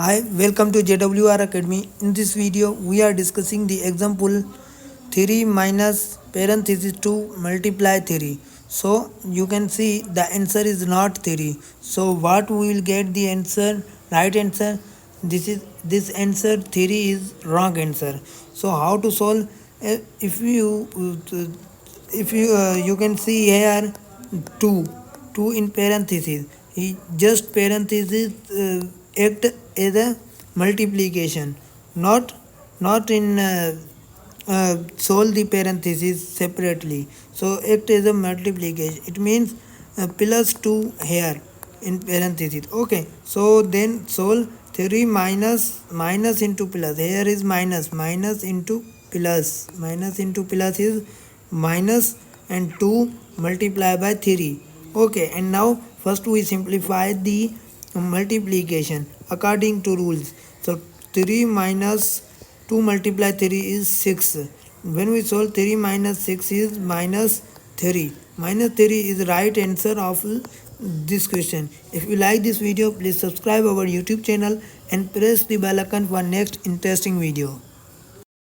Hi, welcome to JWR Academy. In this video, we are discussing the example 3 minus parenthesis 2 multiply 3. So, you can see the answer is not 3. So, what we will get the answer, right answer? This answer 3 is wrong answer. So, how to solve? If you can see here 2 2 in parenthesis, he just parenthesis act as a multiplication, not in solve the parenthesis separately. So act as a multiplication, it means plus 2 here in parenthesis. Okay, so then solve 3 minus into plus. Here is minus into plus is minus and 2 multiply by 3. Okay, and now first we simplify the multiplication according to rules. So 3 minus 2 multiply 3 is 6. When we solve 3 minus 6 is minus 3. Minus 3 is right answer of this question. If you like this video, please subscribe our YouTube channel and press the bell icon for next interesting video.